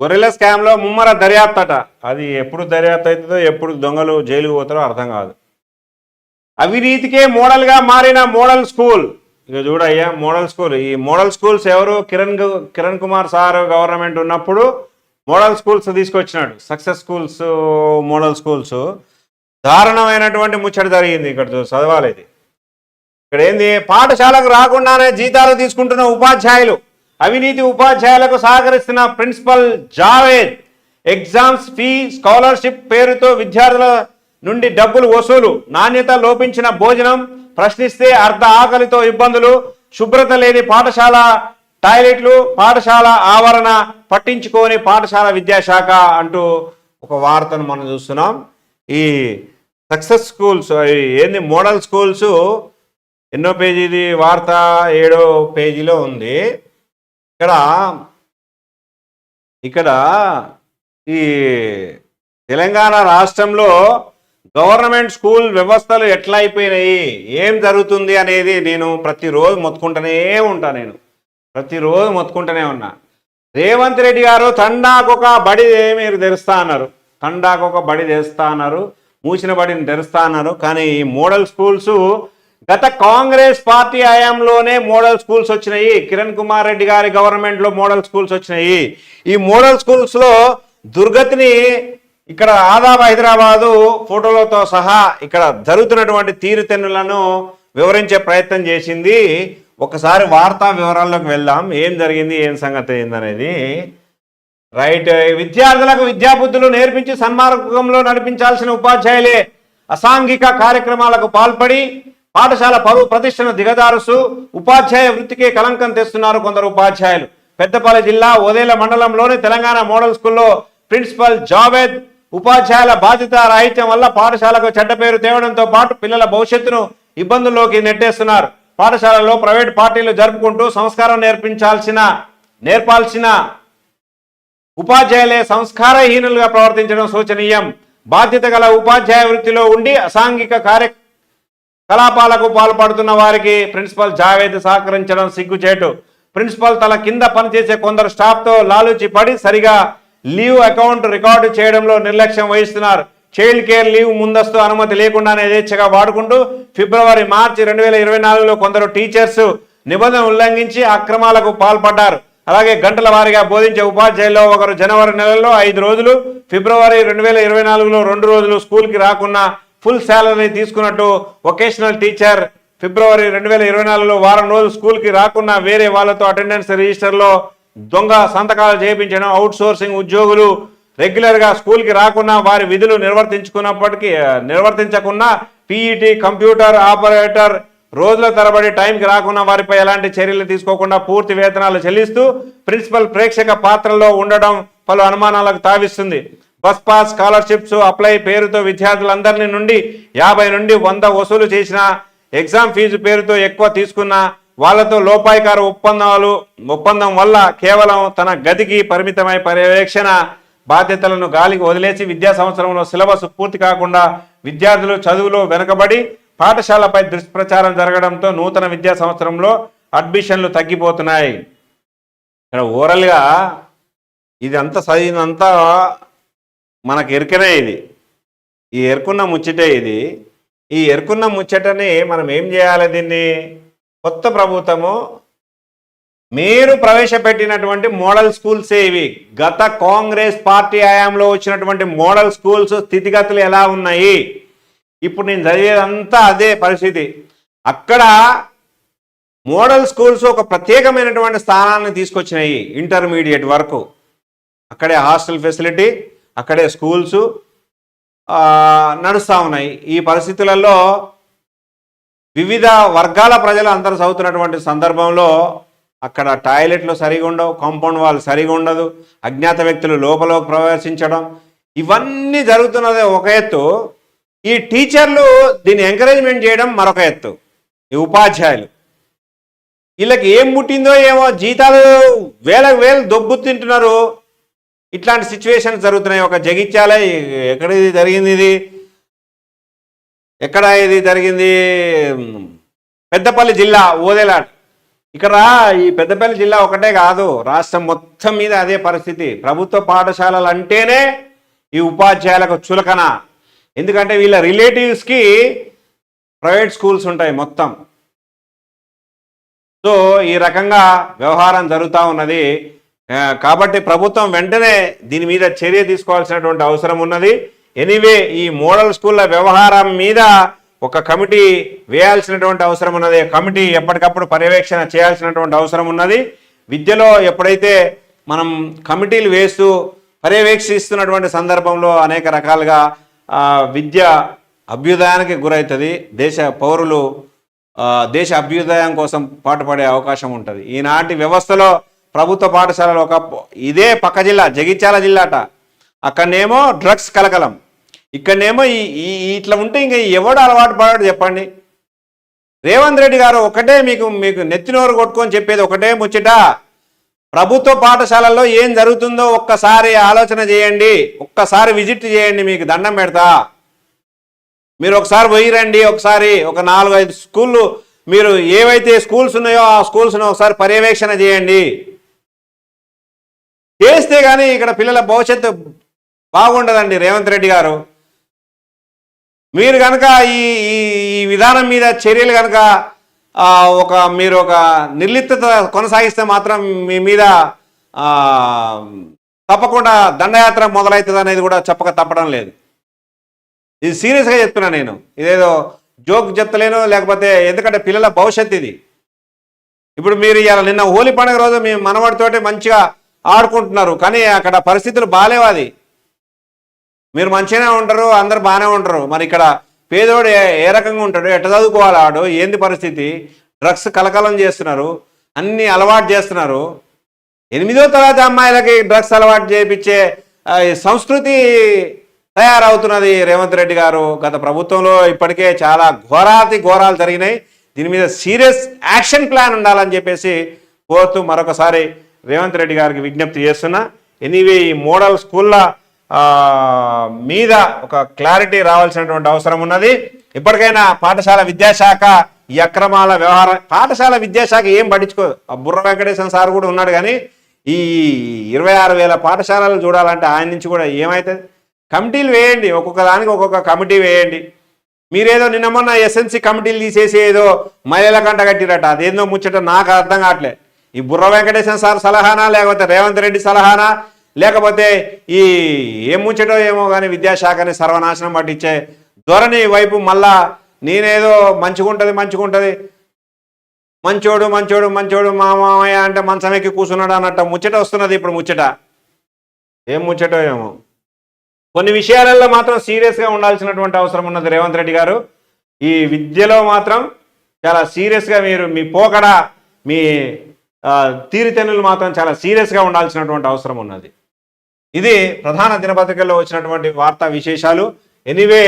గొర్రెల స్కామ్లో ముమ్మర దర్యాప్తట. అది ఎప్పుడు దర్యాప్తు అవుతుందో, ఎప్పుడు దొంగలు జైలుకు పోతారో అర్థం కాదు. అవినీతికే మోడల్గా మారిన మోడల్ స్కూల్. ఇక చూడయ్యా, మోడల్ స్కూల్. ఈ మోడల్ స్కూల్స్ ఎవరు? కిరణ్ కుమార్ సార్ గవర్నమెంట్ ఉన్నప్పుడు మోడల్ స్కూల్స్ తీసుకొచ్చినాడు. Success schools, model schools. దారుణమైనటువంటి ముచ్చట జరిగింది. ఇక్కడ చదవాలి ఇది. ఇక్కడ ఏంది? పాఠశాలకు రాకుండానే జీతాలు తీసుకుంటున్న ఉపాధ్యాయులు, అవినీతి ఉపాధ్యాయులకు సహకరిస్తున్న principal Javed, exams fee scholarship పేరుతో విద్యార్థుల నుండి డబ్బులు వసూలు, నాణ్యత లోపించిన భోజనం, ప్రశ్నిస్తే అర్ధ ఆకలితో ఇబ్బందులు, శుభ్రత లేని పాఠశాల టాయిలెట్లు, పాఠశాల ఆవరణ పట్టించుకోని పాఠశాల విద్యాశాఖ అంటూ ఒక వార్తను మనం చూస్తున్నాం. ఈ సక్సెస్ స్కూల్స్ ఏంది? మోడల్ స్కూల్స్ ఎన్నో పేజీది వార్త? 7వ పేజీలో ఉంది. ఇక్కడ ఈ తెలంగాణ రాష్ట్రంలో గవర్నమెంట్ స్కూల్ వ్యవస్థలు ఎట్లా అయిపోయినాయి, ఏం జరుగుతుంది అనేది నేను ప్రతిరోజు మొత్తుకుంటూనే ఉన్నా. రేవంత్ రెడ్డి గారు తండాకొక బడి మీరు తెరుస్తా అన్నారు, మూసిన బడిని తెరుస్తా అన్నారు. కానీ ఈ మోడల్ స్కూల్స్ గత కాంగ్రెస్ పార్టీ హయాంలోనే మోడల్ స్కూల్స్ వచ్చినాయి. కిరణ్ కుమార్ రెడ్డి గారి గవర్నమెంట్లో మోడల్ స్కూల్స్ వచ్చినాయి. ఈ మోడల్ స్కూల్స్లో దుర్గతిని ఇక్కడ ఆదాబ్ హైదరాబాదు ఫోటోలతో సహా ఇక్కడ జరుగుతున్నటువంటి తీరుతెన్నులను వివరించే ప్రయత్నం చేసింది. ఒకసారి వార్తా వివరాల్లోకి వెళ్దాం. ఏం జరిగింది, ఏం సంగతి ఏందనేది. రైట్. విద్యార్థులకు విద్యాబుద్ధులు నేర్పించి సన్మార్గంలో నడిపించాల్సిన ఉపాధ్యాయులే అసాంఘిక కార్యక్రమాలకు పాల్పడి పాఠశాల పరువు ప్రతిష్టను దిగదారుస్తూ ఉపాధ్యాయ వృత్తికే కలంకం తెస్తున్నారు కొందరు ఉపాధ్యాయులు. పెద్దపల్లి జిల్లా ఓదేల మండలంలోని తెలంగాణ మోడల్ స్కూల్లో ప్రిన్సిపల్ జావేద్ ఉపాధ్యాయుల బాధ్యత రాహిత్యం వల్ల పాఠశాలకు చెడ్డ పేరు తేవడంతో పాటు పిల్లల భవిష్యత్తును ఇబ్బందుల్లోకి నెట్టేస్తున్నారు. పాఠశాలలో ప్రైవేట్ పార్టీలు జరుపుకుంటూ సంస్కారం నేర్పాల్సిన ఉపాధ్యాయులే సంస్కారహీనులుగా ప్రవర్తించడం శోచనీయం. బాధ్యత గల ఉపాధ్యాయ వృత్తిలో ఉండి అసాంఘిక కార్యకలాపాలకు పాల్పడుతున్న వారికి ప్రిన్సిపల్ జావేద్ సహకరించడం సిగ్గుచేటు. ప్రిన్సిపల్ తల కింద పనిచేసే కొందరు స్టాఫ్తో లాలూచి పడి సరిగా లీవ్ అకౌంట్ రికార్డు చేయడంలో నిర్లక్ష్యం వహిస్తున్నారు. చైల్డ్ కేర్ లీవ్ ముందస్తు అనుమతి లేకుండానే యథేచ్ఛగా వాడుకుంటూ ఫిబ్రవరి మార్చి 2024లో కొందరు టీచర్స్ నిబంధన ఉల్లంఘించి అక్రమాలకు పాల్పడ్డారు. అలాగే గంటల వారీగా బోధించే ఉపాధ్యాయుల్లో ఒకరు జనవరి నెలలో 5 రోజులు, ఫిబ్రవరి 2024లో 2 రోజులు స్కూల్కి రాకున్నా ఫుల్ శాలరీ తీసుకున్నట్టు వొకేషనల్ టీచర్ ఫిబ్రవరి 2024లో వారం రోజులు స్కూల్కి రాకున్నా వేరే వాళ్ళతో అటెండెన్స్ రిజిస్టర్లో దొంగ సంతకాలు చేయించడం, అవుట్ సోర్సింగ్ ఉద్యోగులు రెగ్యులర్గా స్కూల్కి రాకున్నా వారి విధులు నిర్వర్తించకున్నా పీఈటీ కంప్యూటర్ ఆపరేటర్ రోజుల తరబడి టైంకి రాకున్నా వారిపై ఎలాంటి చర్యలు తీసుకోకుండా పూర్తి వేతనాలు చెల్లిస్తూ ప్రిన్సిపల్ ప్రేక్షక పాత్రలో ఉండడం పలు అనుమానాలకు తావిస్తుంది. బస్ పాస్ స్కాలర్షిప్స్ అప్లై పేరుతో విద్యార్థులందరినీ నుండి 50 నుండి 100 వసూలు చేసిన, ఎగ్జామ్ ఫీజు పేరుతో ఎక్కువ తీసుకున్న వాళ్లతో లోపాయికార ఒప్పందం వల్ల కేవలం తన గదికి పరిమితమై పర్యవేక్షణ బాధ్యతలను గాలికి వదిలేసి విద్యా సంవత్సరంలో సిలబస్ పూర్తి కాకుండా విద్యార్థులు చదువులో వెనుకబడి పాఠశాలపై దుష్ప్రచారం జరగడంతో నూతన విద్యా సంవత్సరంలో అడ్మిషన్లు తగ్గిపోతున్నాయి. ఇక్కడ ఓవరాల్గా ఇది అంతా చదివినంతా మనకు ఎరుకనే. ఈ ఎరుకున్న ముచ్చటే ఇది. ఈ ఎరుకున్న ముచ్చటని మనం ఏం చేయాలి? దీన్ని కొత్త ప్రభుత్వము మీరు ప్రవేశపెట్టినటువంటి మోడల్ స్కూల్సే ఇవి. గత కాంగ్రెస్ పార్టీ హయాంలో వచ్చినటువంటి మోడల్ స్కూల్స్ స్థితిగతులు ఎలా ఉన్నాయి? ఇప్పుడు నేను చదివేదంతా అదే పరిస్థితి. అక్కడ మోడల్ స్కూల్స్ ఒక ప్రత్యేకమైనటువంటి స్థానాన్ని తీసుకొచ్చినాయి. ఇంటర్మీడియట్ వరకు అక్కడే హాస్టల్ ఫెసిలిటీ, అక్కడే స్కూల్స్ నడుస్తూ ఉన్నాయి. ఈ పరిస్థితులలో వివిధ వర్గాల ప్రజలు అందరూ చదువుతున్నటువంటి సందర్భంలో అక్కడ టాయిలెట్లు సరిగా ఉండవు, కాంపౌండ్ వాల్ సరిగా ఉండదు, అజ్ఞాత వ్యక్తులు లోపలికి ప్రవేశించడం, ఇవన్నీ జరుగుతున్నది ఒక ఎత్తు. ఈ టీచర్లు దీన్ని ఎంకరేజ్మెంట్ చేయడం మరొక ఎత్తు. ఈ ఉపాధ్యాయులు వీళ్ళకి ఏం పుట్టిందో ఏమో, జీతాలు వేలు దొబ్బు తింటున్నారు. ఇట్లాంటి సిచ్యువేషన్స్ జరుగుతున్నాయి. ఒక జగిత్యాల ఎక్కడ ఇది జరిగింది? పెద్దపల్లి జిల్లా ఓదేలాడ్ ఇక్కడ ఈ పెద్దపల్లి జిల్లా ఒకటే కాదు, రాష్ట్రం మొత్తం మీద అదే పరిస్థితి. ప్రభుత్వ పాఠశాలలు అంటేనే ఈ ఉపాధ్యాయులకు చులకన. ఎందుకంటే వీళ్ళ రిలేటివ్స్కి ప్రైవేట్ స్కూల్స్ ఉంటాయి మొత్తం. సో ఈ రకంగా వ్యవహారం జరుగుతూ ఉన్నది. కాబట్టి ప్రభుత్వం వెంటనే దీని మీద చర్య తీసుకోవాల్సినటువంటి అవసరం ఉన్నది. ఎనీవే ఈ మోడల్ స్కూళ్ళ వ్యవహారం మీద ఒక కమిటీ వేయాల్సినటువంటి అవసరం ఉన్నది. కమిటీ ఎప్పటికప్పుడు పర్యవేక్షణ చేయాల్సినటువంటి అవసరం ఉన్నది. విద్యలో ఎప్పుడైతే మనం కమిటీలు వేస్తూ పర్యవేక్షిస్తున్నటువంటి సందర్భంలో అనేక రకాలుగా విద్య అభ్యుదయానికి గురవుతుంది. దేశ పౌరులు దేశ అభ్యుదయం కోసం పాటుపడే అవకాశం ఉంటుంది. ఈనాటి వ్యవస్థలో ప్రభుత్వ పాఠశాలలో ఇదే పక్క జిల్లా జగిత్యాల జిల్లాట, అక్కడనేమో డ్రగ్స్ కలకలం, ఇక్కడనేమో ఇట్లా ఉంటే ఇంకా ఎవడు అలవాటు పడాడు చెప్పండి. రేవంత్ రెడ్డి గారు ఒకటే మీకు నెత్తినోరు కొట్టుకొని చెప్పేది ఒకటే ముచ్చట, ప్రభుత్వ పాఠశాలల్లో ఏం జరుగుతుందో ఒక్కసారి ఆలోచన చేయండి, ఒక్కసారి విజిట్ చేయండి, మీకు దండం పెడతా. మీరు ఒకసారి పోయి రండి, ఒకసారి ఒక 4-5 స్కూళ్ళు మీరు ఏవైతే స్కూల్స్ ఉన్నాయో ఆ స్కూల్స్ను ఒకసారి పర్యవేక్షణ చేయండి. చేస్తే కానీ ఇక్కడ పిల్లల భవిష్యత్తు బాగుండదండి. రేవంత్ రెడ్డి గారు మీరు కనుక ఈ విధానం మీద చర్యలు కనుక మీరు ఒక నిర్లిప్తత కొనసాగిస్తే మాత్రం మీ మీద తప్పకుండా దండయాత్ర మొదలవుతుంది అనేది కూడా చెప్పక తప్పడం లేదు. ఇది సీరియస్గా చెప్తున్నా నేను, ఇదేదో జోక్ చెప్తలేను. లేకపోతే ఎందుకంటే పిల్లల భవిష్యత్తు ఇది. ఇప్పుడు మీరు ఇలా నిన్న హోలీ పండుగ రోజు మీ మనవాడితోటి మంచిగా ఆడుకుంటున్నారు, కానీ అక్కడ పరిస్థితులు బాగాలేవు. అది మీరు మంచిగానే ఉంటారు, అందరు బాగానే ఉంటారు. మరి ఇక్కడ పేదోడు ఏ రకంగా ఉంటాడు, ఎట్ట చదువుకోవాలి, ఆడు ఏంది పరిస్థితి? డ్రగ్స్ కలకలం చేస్తున్నారు, అన్నీ అలవాటు చేస్తున్నారు. 8వ తరగతి అమ్మాయిలకి డ్రగ్స్ అలవాటు చేయించే సంస్కృతి తయారవుతున్నది. రేవంత్ రెడ్డి గారు గత ప్రభుత్వంలో ఇప్పటికే చాలా ఘోరాలు జరిగినాయి. దీని మీద సీరియస్ యాక్షన్ ప్లాన్ ఉండాలని చెప్పేసి కోరుతూ మరొకసారి రేవంత్ రెడ్డి గారికి విజ్ఞప్తి చేస్తున్నా. ఎనీవే ఈ మోడల్ స్కూళ్ళ మీద ఒక క్లారిటీ రావాల్సినటువంటి అవసరం ఉన్నది. ఇప్పటికైనా పాఠశాల విద్యాశాఖ ఈ అక్రమాల వ్యవహారం, పాఠశాల విద్యాశాఖ ఏం పట్టించుకోదు. బుర్ర వెంకటేశ్వర సార్ కూడా ఉన్నాడు, కానీ ఈ 26,000 పాఠశాలలు చూడాలంటే ఆయన నుంచి కూడా ఏమవుతుంది? కమిటీలు వేయండి, ఒక్కొక్క దానికి ఒక్కొక్క కమిటీ వేయండి. మీరేదో నిన్న మొన్న ఎస్ఎన్సీ కమిటీలు తీసేసి ఏదో మహిళల కంట కట్టిరట, అదేందో ముచ్చట నాకు అర్థం కావట్లే. ఈ బుర్ర వెంకటేశ్వర సార్ సలహానా, లేకపోతే రేవంత్ రెడ్డి సలహానా, లేకపోతే ఈ ఏం ముచ్చటో ఏమో కానీ విద్యాశాఖని సర్వనాశనం పట్టించే ధోరణి వైపు మళ్ళా నేనేదో మంచిగుంటుంది మంచోడు మా మామయ్య అంటే మంచం ఎక్కి కూర్చున్నాడు అన్నట్టు ముచ్చట వస్తున్నది ఇప్పుడు. ముచ్చట ఏం ముచ్చటో ఏమో. కొన్ని విషయాలలో మాత్రం సీరియస్గా ఉండాల్సినటువంటి అవసరం ఉన్నది రేవంత్ రెడ్డి గారు. ఈ విద్యలో మాత్రం చాలా సీరియస్గా మీరు మీ పోకడ, మీ తీరుతెన్నులు మాత్రం చాలా సీరియస్గా ఉండాల్సినటువంటి అవసరం ఉన్నది. ఇది ప్రధాన దినపత్రికల్లో వచ్చినటువంటి వార్తా విశేషాలు. ఎనీవే